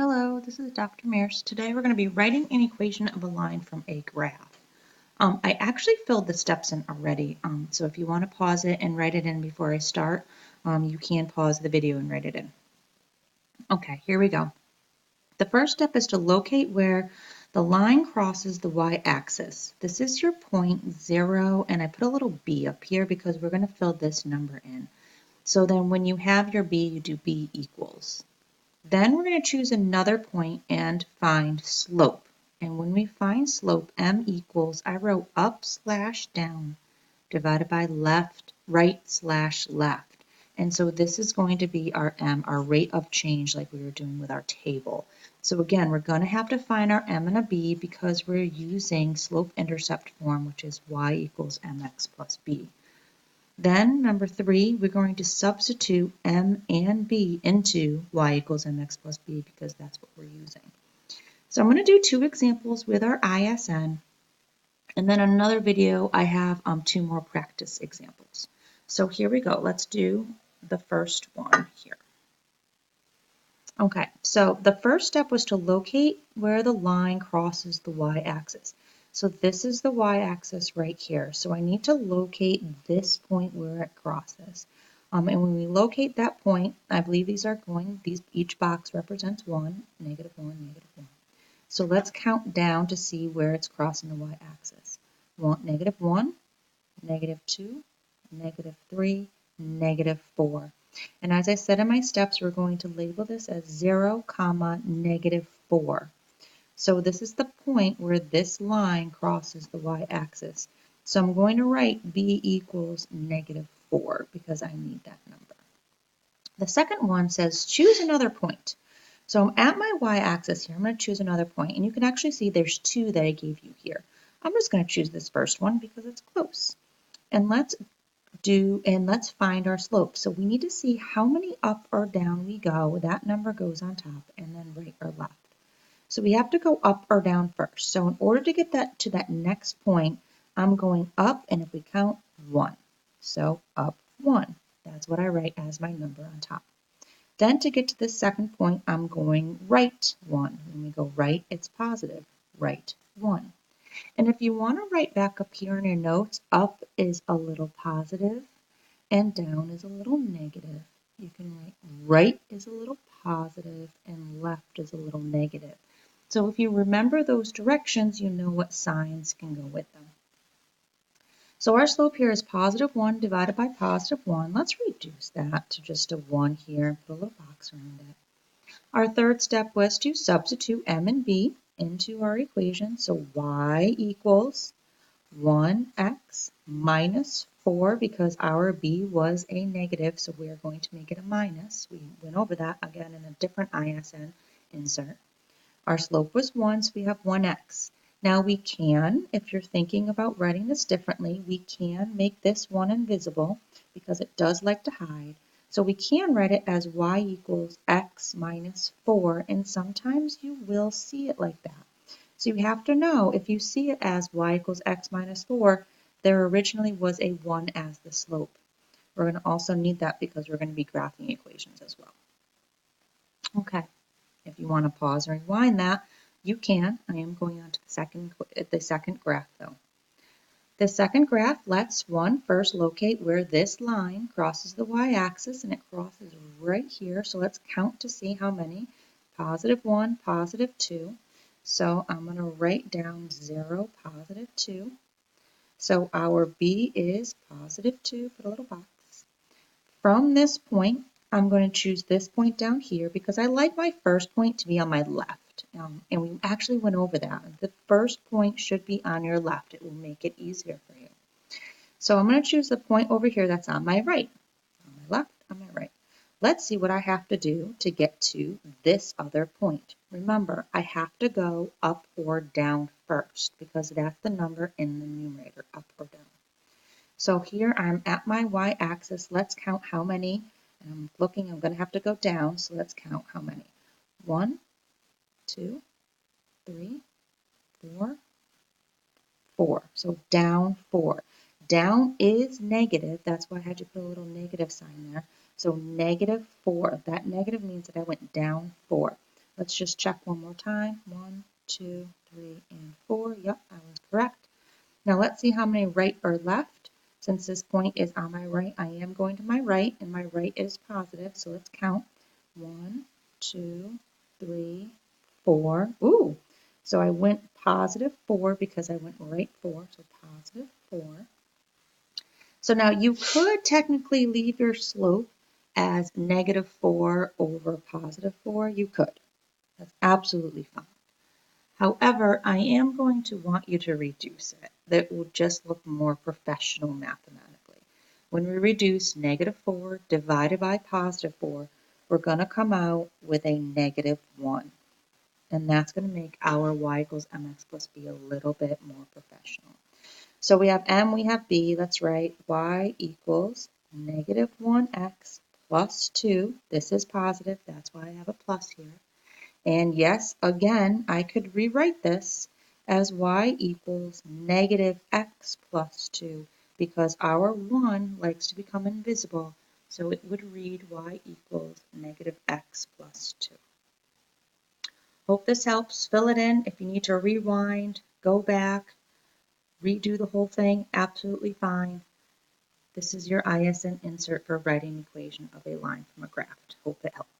Hello, this is Dr. Mears. Today we're going to be writing an equation of a line from a graph. I actually filled the steps in already, so if you want to pause it and write it in before I start, you can pause the video and write it in. Okay, here we go. The first step is to locate where the line crosses the y-axis. This is your point 0, and I put a little b up here because we're going to fill this number in. So then when you have your b, you do b equals. Then we're going to choose another point and find slope. And when we find slope, m equals, I wrote up slash down divided by right slash left. And so this is going to be our m, our rate of change like we were doing with our table. So again, we're going to have to find our m and a b because we're using slope-intercept form, which is y equals mx plus b. Then, number 3, we're going to substitute m and b into y equals mx plus b because that's what we're using. So I'm going to do 2 examples with our ISN, and then in another video I have 2 more practice examples. So here we go. Let's do the first one here. Okay, so the first step was to locate where the line crosses the y-axis. So this is the y-axis right here. So I need to locate this point where it crosses. And when we locate that point, I believe each box represents 1, negative 1, negative 1. So let's count down to see where it's crossing the y-axis. Negative 1, negative 2, negative 3, negative 4. And as I said in my steps, we're going to label this as 0, negative 4. So this is the point where this line crosses the y-axis. So I'm going to write b equals negative 4 because I need that number. The second one says choose another point. So I'm at my y-axis here. I'm going to choose another point, and you can actually see there's 2 that I gave you here. I'm just going to choose this first one because it's close. And let's find our slope. So we need to see how many up or down we go. That number goes on top, and then right or left. So we have to go up or down first. So in order to get that to that next point, I'm going up, and if we count, 1. So up 1. That's what I write as my number on top. Then to get to the second point, I'm going right 1. When we go right, it's positive. Right 1. And if you want to write back up here in your notes, up is a little positive and down is a little negative. You can write right is a little positive and left is a little negative. So if you remember those directions, you know what signs can go with them. So our slope here is positive 1 divided by positive 1. Let's reduce that to just a 1 here and put a little box around it. Our third step was to substitute m and b into our equation. So y equals 1x minus 4 because our b was a negative, so we are going to make it a minus. We went over that again in a different ISN insert. Our slope was 1, so we have 1x. Now we can, if you're thinking about writing this differently, we can make this 1 invisible because it does like to hide. So we can write it as y equals x minus 4, and sometimes you will see it like that. So you have to know, if you see it as y equals x minus 4, there originally was a 1 as the slope. We're going to also need that because we're going to be graphing equations as well. Okay, if you want to pause or rewind that, you can. I am going on to the second graph though. The second graph lets one first locate where this line crosses the y-axis, and it crosses right here. So let's count to see how many. Positive 1, positive 2. So I'm going to write down 0, positive 2. So our b is positive 2, put a little box. From this point, I'm going to choose this point down here because I like my first point to be on my left. And we actually went over that. The first point should be on your left. It will make it easier for you. So I'm going to choose the point over here that's on my right. On my left, on my right. Let's see what I have to do to get to this other point. Remember, I have to go up or down first because that's the number in the numerator, up or down. So here I'm at my y-axis. Let's count how many. I'm going to have to go down, so let's count how many. 1, 2, 3, 4, 4. So down 4. Down is negative. That's why I had to put a little negative sign there. So negative 4. That negative means that I went down 4. let's just check one more time. 1, 2, 3, and 4. Yep, I was correct. Now let's see how many right or left. Since this point is on my right, I am going to my right, and my right is positive, so let's count. 1, 2, 3, 4. Ooh, so I went positive 4 because I went right 4, so positive 4. So now you could technically leave your slope as negative 4 over positive 4. You could. That's absolutely fine. However, I am going to want you to reduce it. That will just look more professional mathematically. When we reduce negative 4 divided by positive 4, we're going to come out with a negative 1. And that's going to make our y equals mx plus b a little bit more professional. So we have m, we have b. Let's write y equals negative 1x plus 2. This is positive. That's why I have a plus here. And yes, again, I could rewrite this as y equals negative x plus 2 because our 1 likes to become invisible. So it would read y equals negative x plus 2. Hope this helps. Fill it in. If you need to rewind, go back, redo the whole thing, absolutely fine. This is your ISN insert for writing equation of a line from a graph. Hope it helps.